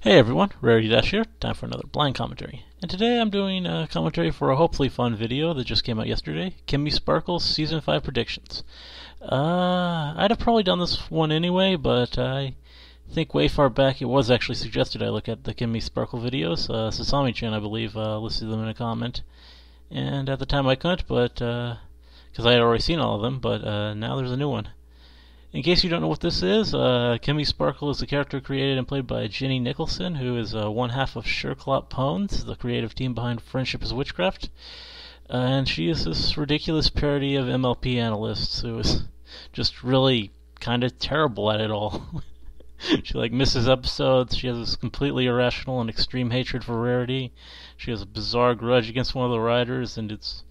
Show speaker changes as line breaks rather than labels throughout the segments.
Hey everyone, Rarity Dash here, time for another blind commentary. And today I'm doing a commentary for a hopefully fun video that just came out yesterday, Kimi Sparkle's Season 5 predictions. I'd have probably done this one anyway, but I think way far back it was actually suggested I look at the Kimi Sparkle videos. Sasami-chan, I believe, listed them in a comment. And at the time I couldn't, but because I had already seen all of them, but now there's a new one. In case you don't know what this is, Kimi Sparkle is a character created and played by Jenny Nicholson, who is one half of Sherclop Pones, the creative team behind Friendship is Witchcraft. And she is this ridiculous parody of MLP analysts who is just really kind of terrible at it all. She misses episodes, she has this completely irrational and extreme hatred for Rarity, she has a bizarre grudge against one of the writers, and it's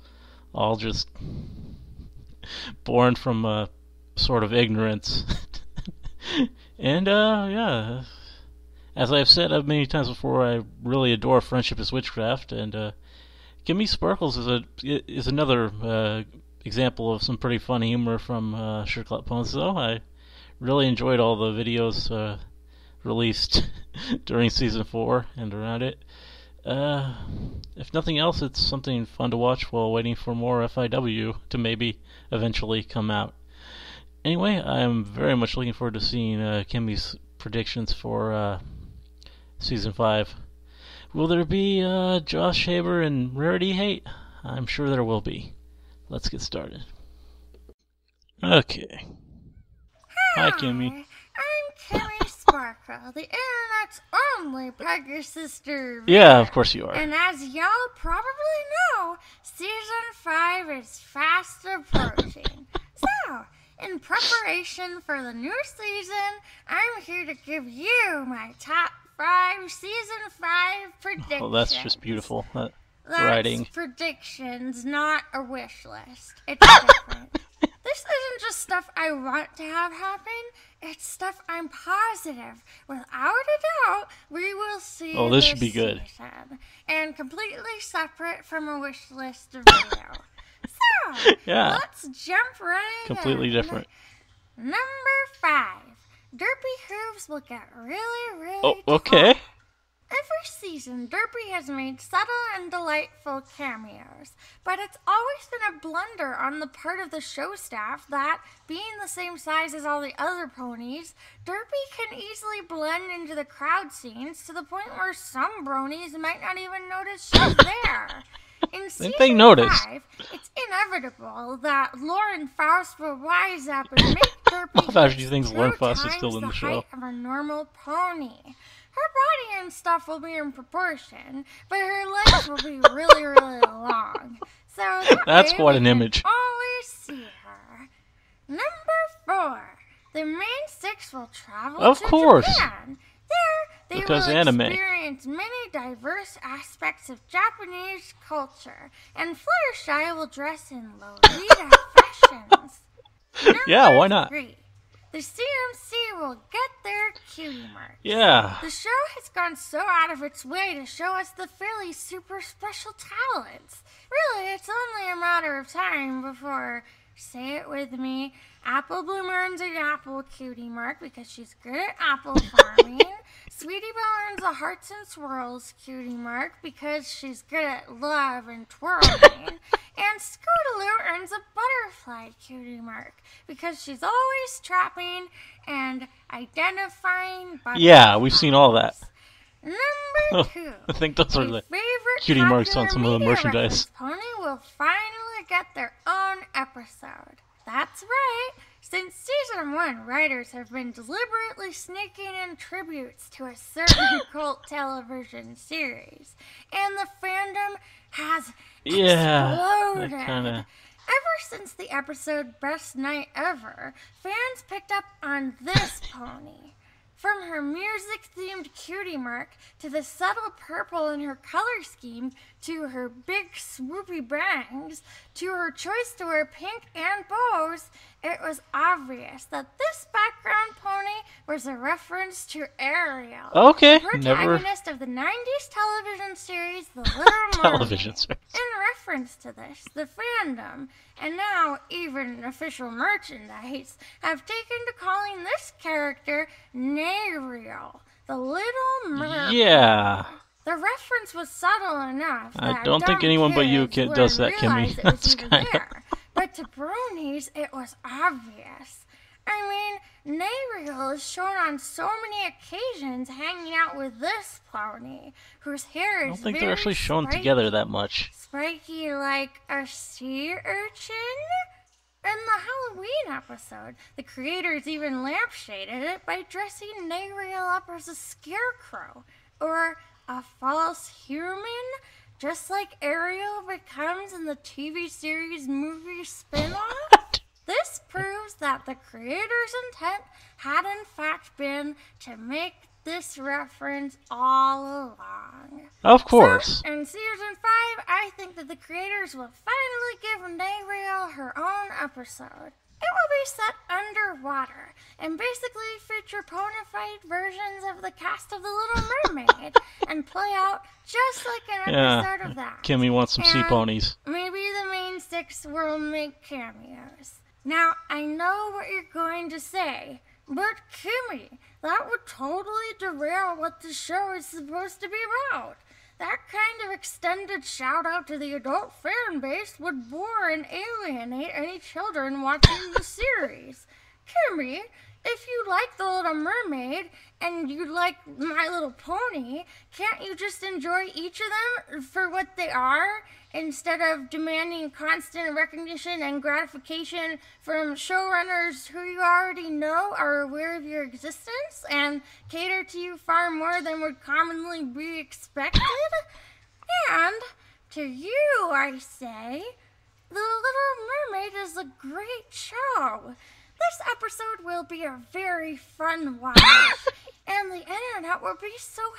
all just born from sort of ignorance. And yeah, as I've said many times before, I really adore Friendship is Witchcraft, and Kimi Sparkles is another example of some pretty funny humor from Sherclop Pones. Though I really enjoyed all the videos released during season 4 and around it. If nothing else, it's something fun to watch while waiting for more FIW to maybe eventually come out. Anyway, I'm very much looking forward to seeing Kimi's predictions for Season 5. Will there be Josh Haber and Rarity hate? I'm sure there will be. Let's get started. Okay. Hi, Kimi.
I'm Kimi Sparkle, the internet's only Pegasus sister.
Yeah, of course you are.
And as y'all probably know, Season 5 is fast approaching. So, in preparation for the new season, I'm here to give you my top 5 Season 5 predictions.
Oh, that's just beautiful.
That's
writing.
predictions, not a wish list. It's different. This isn't just stuff I want to have happen, it's stuff I'm positive, without a doubt, we will see.
Oh, this should be good.
Season, and completely separate from a wish list video. So,
yeah.
Let's jump right
Completely
in.
different.
Number 5. Derpy hooves will get really
Oh, okay.
tall. Every season, Derpy has made subtle and delightful cameos, but it's always been a blunder on the part of the show staff that, being the same size as all the other ponies, Derpy can easily blend into the crowd scenes to the point where some bronies might not even notice she's there. In Season 5, it's inevitable that Lauren Faust will rise up and make Derpy
How do you think Lauren
2
Faust is still
times
in the
the
show?
height of a normal pony. Her body and stuff will be in proportion, but her legs will be really long. So
that's quite an image.
Always see her. Number 4. The main 6 will travel
of
to
course.
Japan. There, they
Because
will
anime.
experience many diverse aspects of Japanese culture, and Fluttershy will dress in Lolita fashions.
Yeah, why not?
3. The CMC will get their cutie marks.
Yeah.
The show has gone so out of its way to show us the fairly super special talents. Really, it's only a matter of time before, say it with me, Apple Bloom earns an apple cutie mark because she's good at apple farming. Sweetie Belle earns a Hearts and Swirls cutie mark because she's good at love and twirling. And Scootaloo earns a butterfly cutie mark because she's always trapping and identifying butterflies.
Yeah, we've seen all that.
Number 2.
I think those are the
favorite
cutie marks on some of the
media
merchandise.
reference pony will finally get their own episode. That's right. Since Season 1, writers have been deliberately sneaking in tributes to a certain cult television series, and the fandom has exploded. Ever since the episode Best Night Ever, fans picked up on this pony. From her music-themed cutie mark, to the subtle purple in her color scheme, to her big swoopy bangs, to her choice to wear pink and bows, it was obvious that this background pony was a reference to Ariel,
Okay,
the protagonist of the 90s television series The Little Mermaid.
television series.
In reference to this, the fandom, and now even official merchandise, have taken to calling this character Nariel, the Little Mermaid.
Yeah.
The reference was subtle enough that
I don't think anyone but you does that, Kimmy.
That's kind of... But to bronies, it was obvious. I mean, Nariel is shown on so many occasions hanging out with this pony, whose hair is
I don't think they're actually shown together that much.
Spiky like a sea urchin. In the Halloween episode, the creators even lampshaded it by dressing Nariel up as a scarecrow, or a false human, just like Ariel becomes in the TV series movie spin-off. This proves that the creator's intent had in fact been to make this reference all along.
Of course.
So, in Season 5, I think that the creators will finally give Nariel her own episode. It will be set underwater and basically feature ponified versions of the cast of The Little Mermaid and play out just like an episode of that.
Kimmy wants some sea ponies.
Maybe the main six will make cameos. Now, I know what you're going to say, but Kimmy, that would totally derail what the show is supposed to be about. That kind of extended shout-out to the adult fan base would bore and alienate any children watching the series. Kimmy, if you like The Little Mermaid and you like My Little Pony, can't you just enjoy each of them for what they are instead of demanding constant recognition and gratification from showrunners who you already know are aware of your existence and cater to you far more than would commonly be expected? And to you, I say, The Little Mermaid is a great show. This episode will be a very fun watch, and the internet will be so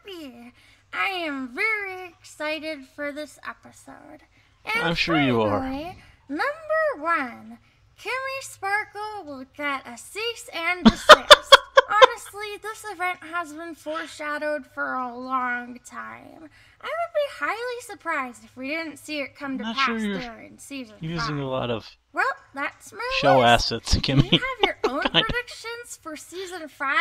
happy. I am very excited for this episode. And
I'm sure you are.
Number 1, Kimi Sparkle will get a cease and desist. Honestly, this event has been foreshadowed for a long time. I would be highly surprised if we didn't see it come to pass during Season 5.
Using a lot of
that's my
show
list.
assets, Kimmy.
Do you have your own predictions for Season 5?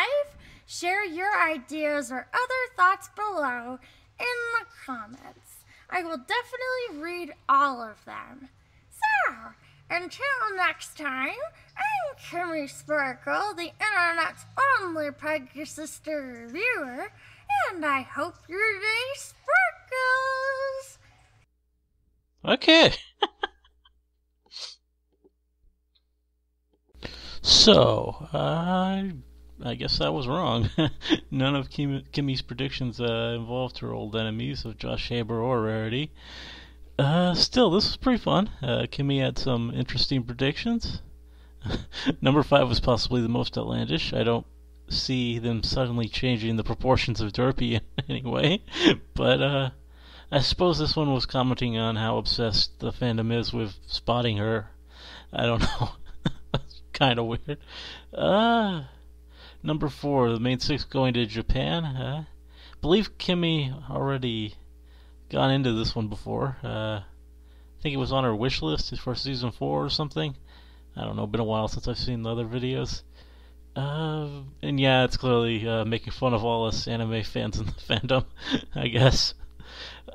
Share your ideas or other thoughts below in the comments. I will definitely read all of them. So, until next time, I'm Kimi Sparkle, the internet's only Pegasus-sister reviewer, and I hope your day sparkles!
Okay. So, I guess I was wrong. None of Kimmy's predictions involved her old enemies of Josh Haber or Rarity. Still, this was pretty fun. Kimmy had some interesting predictions. Number 5 was possibly the most outlandish. I don't see them suddenly changing the proportions of Derpy in any way. But I suppose this one was commenting on how obsessed the fandom is with spotting her. I don't know. Kind of weird. Number 4, the main 6 going to Japan. Believe Kimmy already gone into this one before. I think it was on her wish list for Season 4 or something. I don't know, been a while since I've seen the other videos. And yeah, it's clearly making fun of all us anime fans in the fandom, I guess.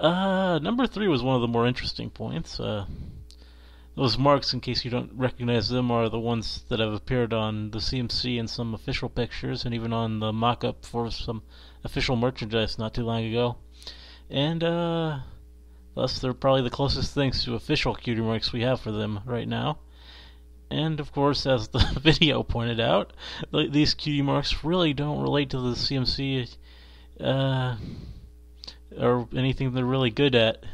Number 3 was one of the more interesting points. Those marks, in case you don't recognize them, are the ones that have appeared on the CMC in some official pictures and even on the mock-up for some official merchandise not too long ago. And thus they're probably the closest things to official cutie marks we have for them right now. And of course, as the video pointed out, these cutie marks really don't relate to the CMC or anything they're really good at.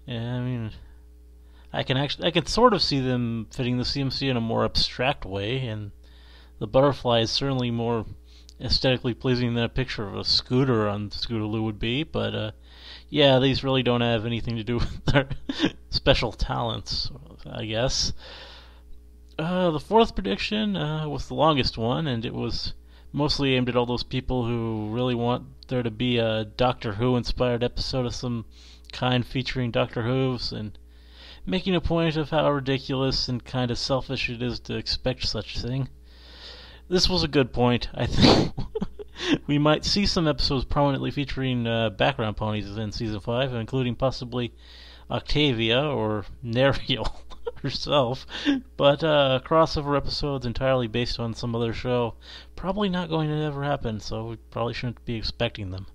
I mean, I can sort of see them fitting the CMC in a more abstract way, and the butterfly is certainly more aesthetically pleasing than a picture of a scooter on Scootaloo would be, but yeah, these really don't have anything to do with their special talents, I guess. The 4th prediction was the longest one, and it was mostly aimed at all those people who really want there to be a Doctor Who inspired episode of some kind featuring Doctor Who's, and making a point of how ridiculous and kind of selfish it is to expect such a thing. This was a good point, I think. We might see some episodes prominently featuring background ponies in Season 5, including possibly Octavia or Neriel herself, but crossover episodes entirely based on some other show probably not going to ever happen, so we probably shouldn't be expecting them.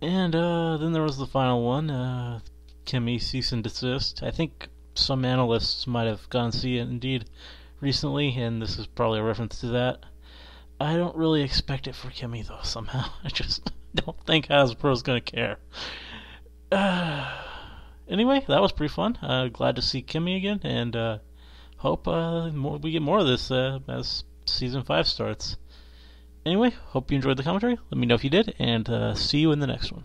And then there was the final one, Kimi cease and desist. I think some analysts might have gone see it indeed recently, and this is probably a reference to that. I don't really expect it for Kimi though. Somehow, I just don't think Hasbro's gonna care. Anyway, that was pretty fun. Glad to see Kimi again, and hope we get more of this as Season 5 starts. Anyway, hope you enjoyed the commentary. Let me know if you did, and see you in the next one.